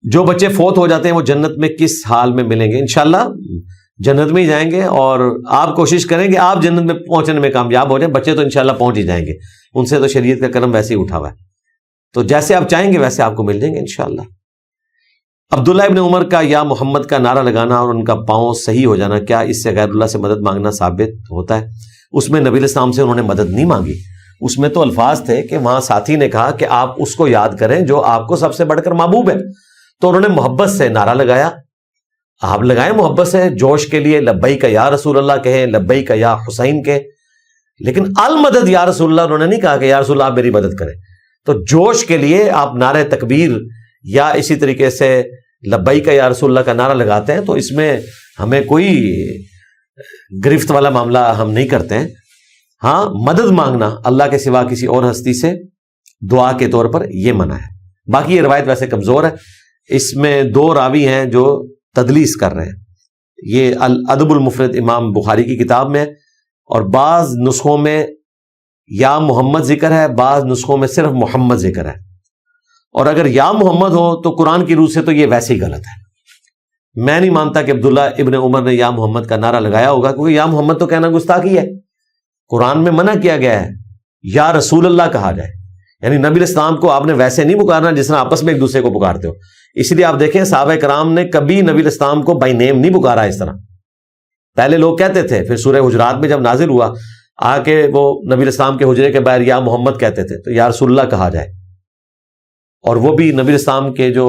جو بچے فوت ہو جاتے ہیں وہ جنت میں کس حال میں ملیں گے؟ انشاءاللہ جنت میں ہی جائیں گے، اور آپ کوشش کریں کہ آپ جنت میں پہنچنے میں کامیاب ہو جائیں. بچے تو انشاءاللہ پہنچ ہی جائیں گے، ان سے تو شریعت کا کرم ویسے ہی اٹھا ہوا ہے. تو جیسے آپ چاہیں گے ویسے آپ کو مل جائیں گے انشاءاللہ. عبداللہ ابن عمر کا یا محمد کا نعرہ لگانا اور ان کا پاؤں صحیح ہو جانا، کیا اس سے غیر اللہ سے مدد مانگنا ثابت ہوتا ہے؟ اس میں نبی علیہ السلام سے انہوں نے مدد نہیں مانگی. اس میں تو الفاظ تھے کہ وہاں ساتھی نے کہا کہ آپ اس کو یاد کریں جو آپ کو سب سے بڑھ کر محبوب ہے. تو انہوں نے محبت سے نعرہ لگایا. آپ لگائیں محبت سے، جوش کے لیے لبیک یا رسول اللہ کہیں، لبیک یا حسین کہیں، لیکن المدد یا رسول اللہ انہوں نے نہیں کہا کہ یا رسول اللہ آپ میری مدد کریں. تو جوش کے لیے آپ نعرہ تکبیر یا اسی طریقے سے لبیک یا رسول اللہ کا نعرہ لگاتے ہیں، تو اس میں ہمیں کوئی گرفت والا معاملہ ہم نہیں کرتے ہیں. ہاں، مدد مانگنا اللہ کے سوا کسی اور ہستی سے دعا کے طور پر یہ منع ہے. باقی یہ روایت ویسے کمزور ہے، اس میں 2 راوی ہیں جو تدلیس کر رہے ہیں. یہ الادب المفرد امام بخاری کی کتاب میں، اور بعض نسخوں میں یا محمد ذکر ہے، بعض نسخوں میں صرف محمد ذکر ہے. اور اگر یا محمد ہو تو قرآن کی روح سے تو یہ ویسے ہی غلط ہے. میں نہیں مانتا کہ عبداللہ ابن عمر نے یا محمد کا نعرہ لگایا ہوگا، کیونکہ یا محمد تو کہنا گستاخی ہے. قرآن میں منع کیا گیا ہے یا رسول اللہ کہا جائے، یعنی نبی علیہ السلام کو آپ نے ویسے نہیں پکارنا جس طرح آپس میں ایک دوسرے کو پکارتے ہو. اس لیے آپ دیکھیں صحابہ کرام نے کبھی نبی علیہ السلام کو بائی نیم نہیں پکارا. اس طرح پہلے لوگ کہتے تھے، پھر سورہ حجرات میں جب نازل ہوا آ کے وہ نبی علیہ السلام کے حجرے کے باہر یا محمد کہتے تھے، تو یا رسول اللہ کہا جائے. اور وہ بھی نبی علیہ السلام کے جو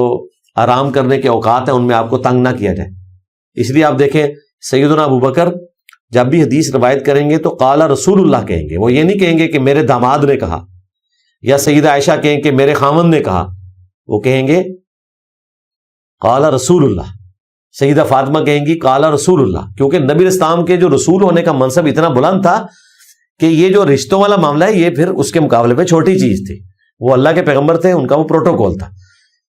آرام کرنے کے اوقات ہیں ان میں آپ کو تنگ نہ کیا جائے. اس لیے آپ دیکھیں سیدنا ابوبکر جب بھی حدیث روایت کریں گے تو قال رسول اللہ کہیں گے. وہ یہ نہیں کہیں گے کہ میرے داماد نے کہا، یا سیدہ عائشہ کہیں کہ میرے خاوند نے کہا. وہ کہیں گے قال رسول اللہ. سیدہ فاطمہ کہیں گی قال رسول اللہ، کیونکہ نبی علیہ السلام کے جو رسول ہونے کا منصب اتنا بلند تھا کہ یہ جو رشتوں والا معاملہ ہے یہ پھر اس کے مقابلے میں چھوٹی چیز تھی. وہ اللہ کے پیغمبر تھے، ان کا وہ پروٹوکول تھا.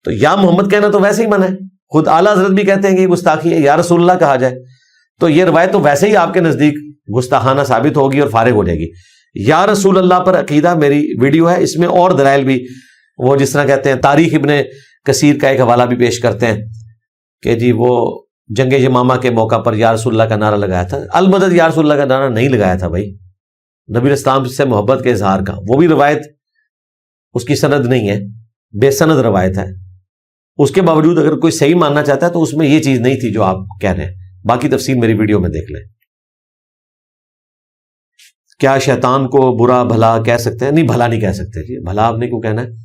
تو یا محمد کہنا تو ویسے ہی منع ہے. خود اعلیٰ حضرت بھی کہتے ہیں کہ یہ گستاخی ہے، یا رسول اللہ کہا جائے. تو یہ روایت تو ویسے ہی آپ کے نزدیک گستاخانہ ثابت ہوگی اور فارغ ہو جائے گی. یا رسول اللہ پر عقیدہ میری ویڈیو ہے، اس میں اور دلائل بھی، وہ جس طرح کہتے ہیں تاریخ ابن کثیر کا ایک حوالہ بھی پیش کرتے ہیں کہ جی وہ جنگ یمامہ کے موقع پر یا رسول اللہ کا نعرہ لگایا تھا. المدد یا رسول اللہ کا نعرہ نہیں لگایا تھا بھائی، نبی علیہ السلام سے محبت کے اظہار کا. وہ بھی روایت اس کی سند نہیں ہے، بے سند روایت ہے. اس کے باوجود اگر کوئی صحیح ماننا چاہتا ہے تو اس میں یہ چیز نہیں تھی جو آپ کہہ رہے ہیں. باقی تفصیل میری ویڈیو میں دیکھ لیں. کیا شیطان کو برا بھلا کہہ سکتے ہیں؟ نہیں، بھلا نہیں کہہ سکتے. جی بھلا آپ نے کیوں کہنا ہے؟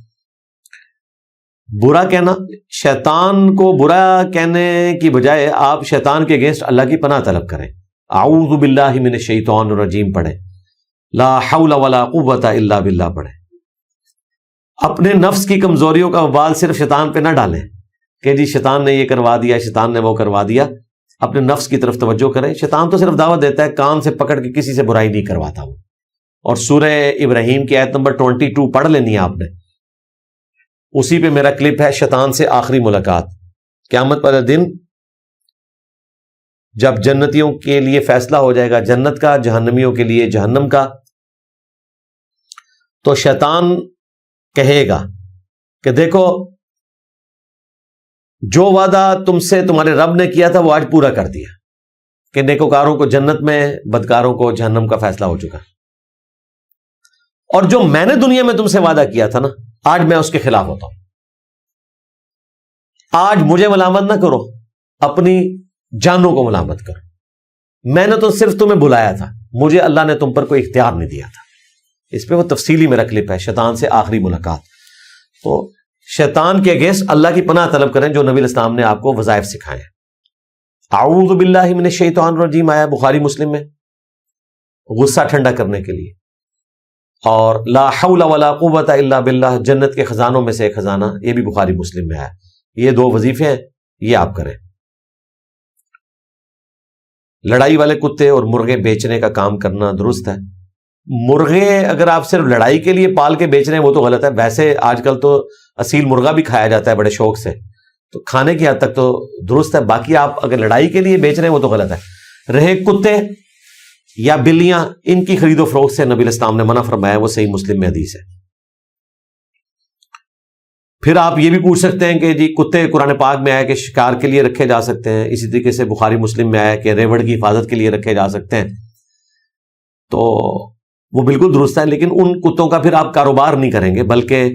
برا کہنا، شیطان کو برا کہنے کی بجائے آپ شیطان کے اگینسٹ اللہ کی پناہ طلب کریں. اعوذ باللہ من الشیطان الرجیم پڑھیں، لا حول ولا قوت الا باللہ پڑھیں. اپنے نفس کی کمزوریوں کا وبال صرف شیطان پہ نہ ڈالیں کہ جی شیطان نے یہ کروا دیا، شیطان نے وہ کروا دیا. اپنے نفس کی طرف توجہ کریں. شیطان تو صرف دعوت دیتا ہے، کان سے پکڑ کے کسی سے برائی نہیں کرواتا وہ. اور سورہ ابراہیم کی آیت نمبر 22 پڑھ لینی ہے آپ نے، اسی پہ میرا کلپ ہے، شیطان سے آخری ملاقات. قیامت والے دن جب جنتیوں کے لیے فیصلہ ہو جائے گا جنت کا، جہنمیوں کے لیے جہنم کا، تو شیطان کہے گا کہ دیکھو جو وعدہ تم سے تمہارے رب نے کیا تھا وہ آج پورا کر دیا، کہ نیکوکاروں کو جنت میں، بدکاروں کو جہنم کا فیصلہ ہو چکا. اور جو میں نے دنیا میں تم سے وعدہ کیا تھا نا، آج میں اس کے خلاف ہوتا ہوں. آج مجھے ملامت نہ کرو، اپنی جانوں کو ملامت کرو. میں نے تو صرف تمہیں بلایا تھا، مجھے اللہ نے تم پر کوئی اختیار نہیں دیا تھا. اس پہ وہ تفصیلی میرا کلپ ہے، شیطان سے آخری ملاقات. تو شیطان کے اگینسٹ اللہ کی پناہ طلب کریں جو نبی علیہ السلام نے آپ کو وظائف سکھائے ہیں. اعوذ باللہ من الشیطان الرجیم آیا بخاری مسلم میں غصہ ٹھنڈا کرنے کے لیے. اور لا حول ولا قوت الا باللہ جنت کے خزانوں میں سے ایک خزانہ، یہ بھی بخاری مسلم میں ہے. یہ 2 وظیفے ہیں، یہ آپ کریں. لڑائی والے کتے اور مرغے بیچنے کا کام کرنا درست ہے. مرغے اگر آپ صرف لڑائی کے لیے پال کے بیچ رہے ہیں وہ تو غلط ہے. ویسے آج کل تو اصیل مرغا بھی کھایا جاتا ہے بڑے شوق سے، تو کھانے کی حد تک تو درست ہے. باقی آپ اگر لڑائی کے لیے بیچ رہے ہیں وہ تو غلط ہے. رہے کتے یا بلیاں، ان کی خرید و فروخت سے نبی علیہ السلام نے منع فرمایا، وہ صحیح مسلم میں حدیث ہے. پھر آپ یہ بھی پوچھ سکتے ہیں کہ جی کتے قرآن پاک میں آیا کہ شکار کے لیے رکھے جا سکتے ہیں، اسی طریقے سے بخاری مسلم میں آیا کہ ریوڑ کی حفاظت کے لیے رکھے جا سکتے ہیں، تو وہ بالکل درست ہے، لیکن ان کتوں کا پھر آپ کاروبار نہیں کریں گے، بلکہ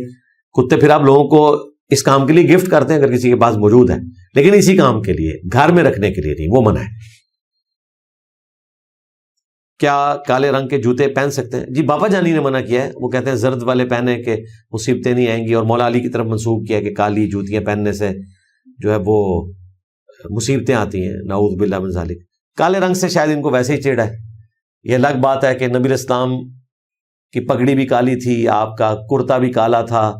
کتے پھر آپ لوگوں کو اس کام کے لیے گفٹ کرتے ہیں اگر کسی کے پاس موجود ہے، لیکن اسی کام کے لیے، گھر میں رکھنے کے لیے نہیں، وہ منع ہے۔ کیا کالے رنگ کے جوتے پہن سکتے ہیں؟ جی بابا جانی نے منع کیا ہے، وہ کہتے ہیں زرد والے پہنے کہ مصیبتیں نہیں آئیں گی، اور مولا علی کی طرف منسوخ کیا کہ کالی جوتیاں پہننے سے جو ہے وہ مصیبتیں آتی ہیں، نعوذ باللہ من ذالک۔ کالے رنگ سے شاید ان کو ویسے ہی چڑ ہے۔ یہ الگ بات ہے کہ نبی اسلام کی پگڑی بھی کالی تھی، آپ کا کرتا بھی کالا تھا،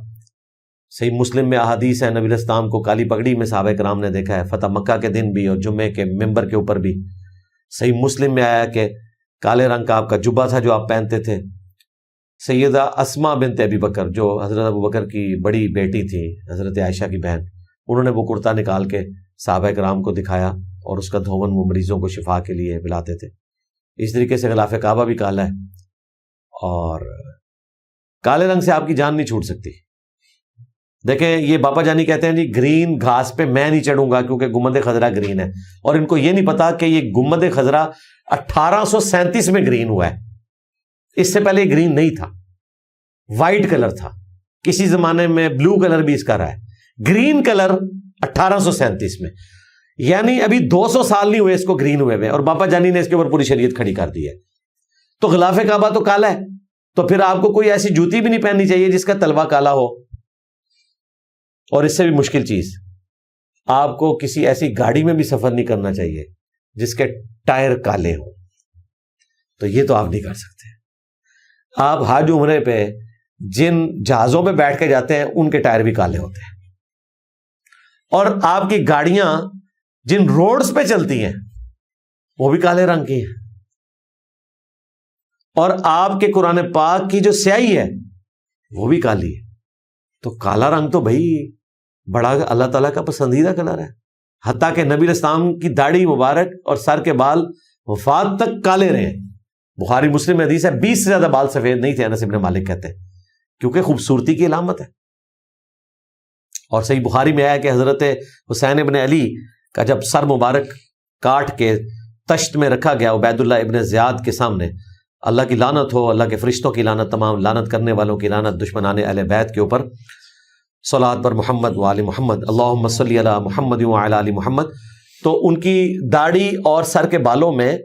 صحیح مسلم میں احادیث ہے نبی اسلام کو کالی پگڑی میں صحابہ کرام نے دیکھا ہے، فتح مکہ کے دن بھی اور جمعے کے ممبر کے اوپر بھی۔ صحیح مسلم میں آیا کہ کالے رنگ کا آپ کا جبہ تھا جو آپ پہنتے تھے۔ سیدہ اسماء بنت ابی بکر جو حضرت ابو بکر کی بڑی بیٹی تھی، حضرت عائشہ کی بہن، انہوں نے وہ کرتا نکال کے صحابہ کرام کو دکھایا اور اس کا دھون وہ مریضوں کو شفا کے لیے پلاتے تھے۔ اس طریقے سے غلاف کعبہ بھی کالا ہے، اور کالے رنگ سے آپ کی جان نہیں چھوٹ سکتی۔ دیکھیں یہ بابا جانی کہتے ہیں جی گرین گھاس پہ میں نہیں چڑھوں گا کیونکہ گنبد خضرا گرین ہے، اور ان کو یہ نہیں پتا کہ یہ گنبد خضرا 1837 میں گرین ہوا ہے، اس سے پہلے گرین نہیں تھا، وائٹ کلر تھا، کسی زمانے میں بلو کلر بھی اس کا رہا ہے، گرین کلر 1837 میں، یعنی ابھی 200 سال نہیں ہوئے اس کو گرین ہوئے ہوئے، اور بابا جانی نے اس کے اوپر پوری شریعت کھڑی کر دی ہے۔ تو غلاف کعبہ تو کالا ہے، تو پھر آپ کو کوئی ایسی جوتی بھی نہیں پہننی چاہیے جس کا تلوا کالا ہو، اور اس سے بھی مشکل چیز، آپ کو کسی ایسی گاڑی میں بھی سفر نہیں کرنا چاہیے جس کے ٹائر کالے ہوں، تو یہ تو آپ نہیں کر سکتے۔ آپ حج عمرے پہ جن جہازوں پہ بیٹھ کے جاتے ہیں ان کے ٹائر بھی کالے ہوتے ہیں، اور آپ کی گاڑیاں جن روڈز پہ چلتی ہیں وہ بھی کالے رنگ کی ہیں، اور آپ کے قرآن پاک کی جو سیاہی ہے وہ بھی کالی ہے۔ تو کالا رنگ تو بھائی بڑا اللہ تعالیٰ کا پسندیدہ کلر ہے، حتیٰ کہ نبی الاسلام کی داڑھی مبارک اور سر کے بال وفات تک کالے رہے۔ بخاری مسلم میں حدیث ہے 20 سے زیادہ بال سفید نہیں تھے، انس بن مالک کہتے ہیں، کیونکہ خوبصورتی کی علامت ہے۔ اور صحیح بخاری میں آیا کہ حضرت حسین ابن علی کا جب سر مبارک کاٹ کے تشت میں رکھا گیا عبید اللہ ابن زیاد کے سامنے، اللہ کی لعنت ہو، اللہ کے فرشتوں کی لعنت، تمام لعنت کرنے والوں کی لعنت، دشمنان اہل بیت کے اوپر، صلوات پر محمد و آل محمد، اللہم صلی علی محمد و علی آل محمد۔ تو ان کی داڑھی اور سر کے بالوں میں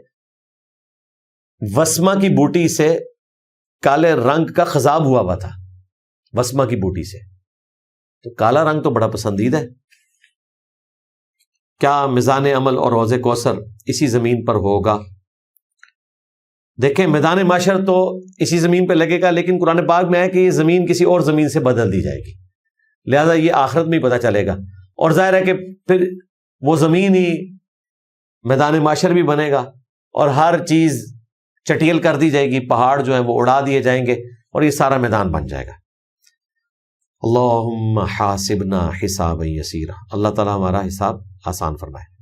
وسما کی بوٹی سے کالے رنگ کا خضاب ہوا ہوا تھا، وسما کی بوٹی سے، تو کالا رنگ تو بڑا پسندیدہ ہے۔ کیا میزان عمل اور حوض کوثر اسی زمین پر ہوگا؟ دیکھیں میدان معاشر تو اسی زمین پہ لگے گا، لیکن قرآن پاک میں ہے کہ یہ زمین کسی اور زمین سے بدل دی جائے گی، لہذا یہ آخرت میں ہی پتہ چلے گا، اور ظاہر ہے کہ پھر وہ زمین ہی میدان معاشر بھی بنے گا، اور ہر چیز چٹیل کر دی جائے گی، پہاڑ جو ہیں وہ اڑا دیے جائیں گے، اور یہ سارا میدان بن جائے گا۔ اللہم حاسبنا حسابا یسیرا، اللہ تعالیٰ ہمارا حساب آسان فرمائے۔